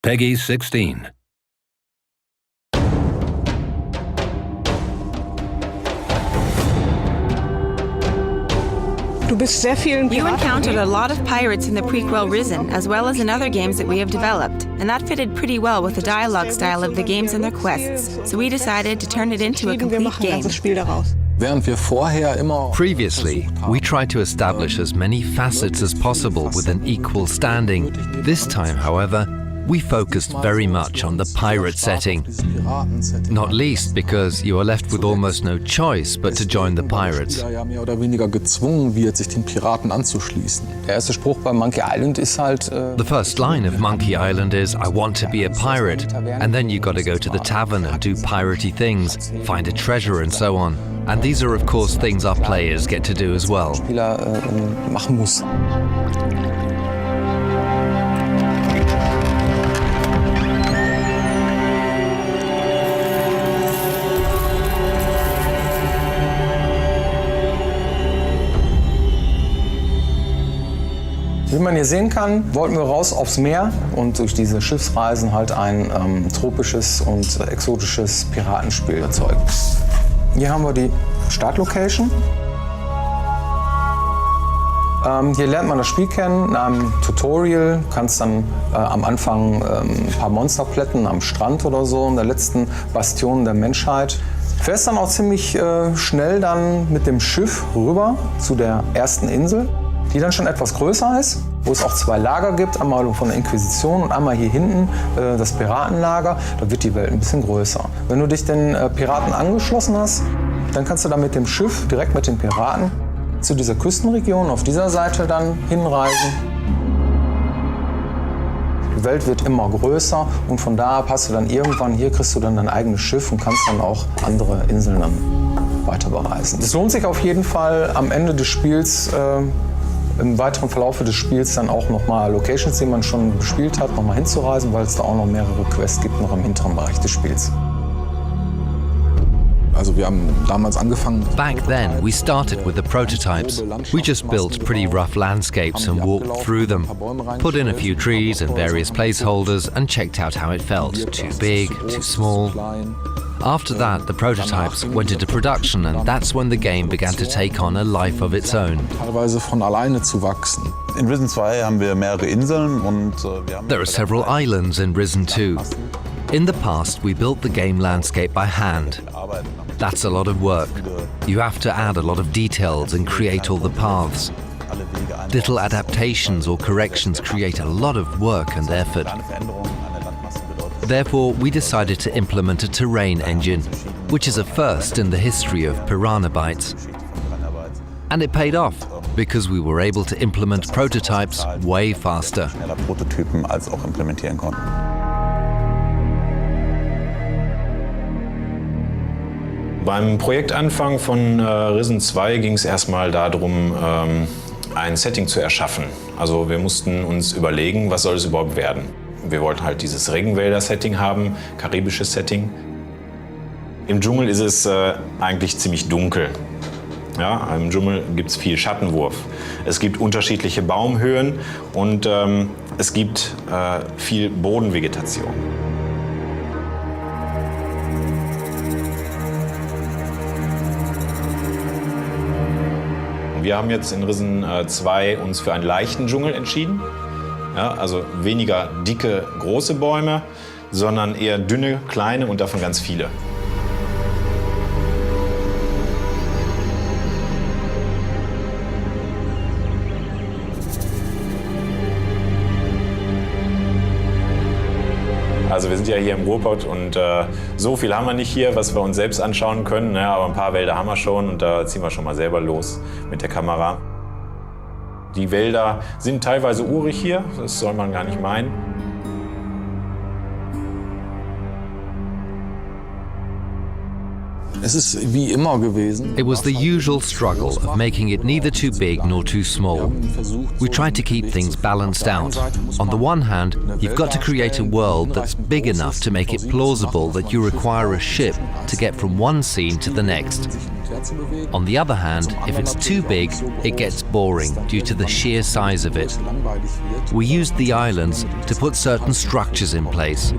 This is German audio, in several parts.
Peggy 16. You encountered a lot of pirates in the prequel Risen, as well as in other games that we have developed, and that fitted pretty well with the dialogue style of the games and their quests, so we decided to turn it into a complete game. Previously, we tried to establish as many facets as possible with an equal standing. This time, however, we focused very much on the pirate setting, not least because you are left with almost no choice but to join the pirates. The first line of Monkey Island is, "I want to be a pirate," and then you got to go to the tavern and do piratey things, find a treasure and so on. And these are of course things our players get to do as well. Wie man hier sehen kann, wollten wir raus aufs Meer und durch diese Schiffsreisen halt ein tropisches und exotisches Piratenspiel erzeugen. Hier haben wir die Startlocation. Hier lernt man das Spiel kennen in einem Tutorial. Du kannst dann am Anfang ein paar Monster plätten am Strand oder so, in der letzten Bastion der Menschheit. Du fährst dann auch ziemlich schnell dann mit dem Schiff rüber zu der ersten Insel, die dann schon etwas größer ist, wo es auch zwei Lager gibt, einmal von der Inquisition und einmal hier hinten das Piratenlager. Da wird die Welt ein bisschen größer. Wenn du dich den Piraten angeschlossen hast, dann kannst du dann mit dem Schiff direkt mit den Piraten zu dieser Küstenregion auf dieser Seite dann hinreisen. Die Welt wird immer größer und von da ab hast du dann irgendwann, hier kriegst du dann dein eigenes Schiff und kannst dann auch andere Inseln dann weiter bereisen. Es lohnt sich auf jeden Fall am Ende des Spiels, im weiteren Verlauf des Spiels dann auch nochmal Locations, die man schon bespielt hat, nochmal hinzureisen, weil es da auch noch mehrere Quests gibt, noch im hinteren Bereich des Spiels. Also wir haben damals angefangen. Back then, we started with the prototypes. We just built pretty rough landscapes and walked through them, put in a few trees and various placeholders and checked out how it felt. Too big, too small. After that, the prototypes went into production and that's when the game began to take on a life of its own. Teilweise von alleine zu wachsen. In Risen 2 haben wir mehrere Inseln und There are several islands in Risen 2. In the past, we built the game landscape by hand. That's a lot of work. You have to add a lot of details and create all the paths. Little adaptations or corrections create a lot of work and effort. Therefore, we decided to implement a terrain engine, which is a first in the history of Piranha Bytes. And it paid off, because we were able to implement prototypes way faster. schneller Prototypen als auch implementieren konnten. Beim Projektanfang von Risen 2 ging es erstmal darum, ein Setting zu erschaffen. Also wir mussten uns überlegen, was soll es überhaupt werden. Wir wollten halt dieses Regenwälder-Setting haben, karibisches Setting. Im Dschungel ist es eigentlich ziemlich dunkel. Ja, im Dschungel gibt es viel Schattenwurf. Es gibt unterschiedliche Baumhöhen und es gibt viel Bodenvegetation. Wir haben jetzt in Risen 2 uns für einen leichten Dschungel entschieden. Ja, also weniger dicke, große Bäume, sondern eher dünne, kleine und davon ganz viele. Also wir sind ja hier im Ruhrpott und so viel haben wir nicht hier, was wir uns selbst anschauen können. Ja, aber ein paar Wälder haben wir schon und da ziehen wir schon mal selber los mit der Kamera. Die Wälder sind teilweise urig hier, das soll man gar nicht meinen. Es ist wie immer gewesen. It was the usual struggle of making it neither too big nor too small. We tried to keep things balanced out. On the one hand, you've got to create a world that's big enough to make it plausible that you require a ship to get from one scene to the next. On the other hand, if it's too big, it gets boring due to the sheer size of it. We used the islands to put certain structures in place.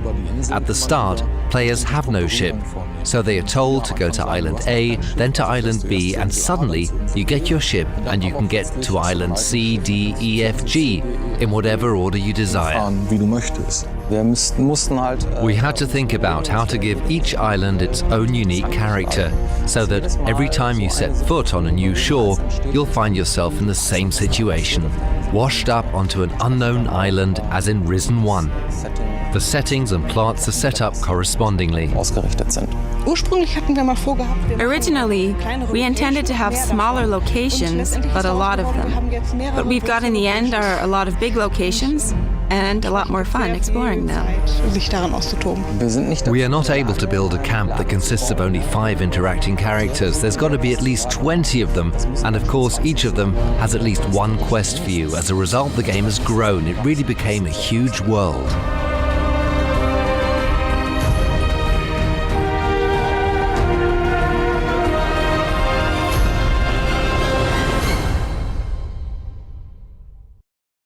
At the start, players have no ship, so they are told to go to island A, then to island B, and suddenly you get your ship and you can get to island C, D, E, F, G, in whatever order you desire. Wie du möchtest. We had to think about how to give each island its own unique character, so that every time you set foot on a new shore, you'll find yourself in the same situation, washed up onto an unknown island as in Risen 1. The settings and plots are set up correspondingly. Originally, we intended to have smaller locations, but a lot of them. What we've got in the end are a lot of big locations, and a lot more fun exploring them. We are not able to build a camp that consists of only 5 interacting characters. There's got to be at least 20 of them, and of course each of them has at least one quest for you. As a result, the game has grown. It really became a huge world.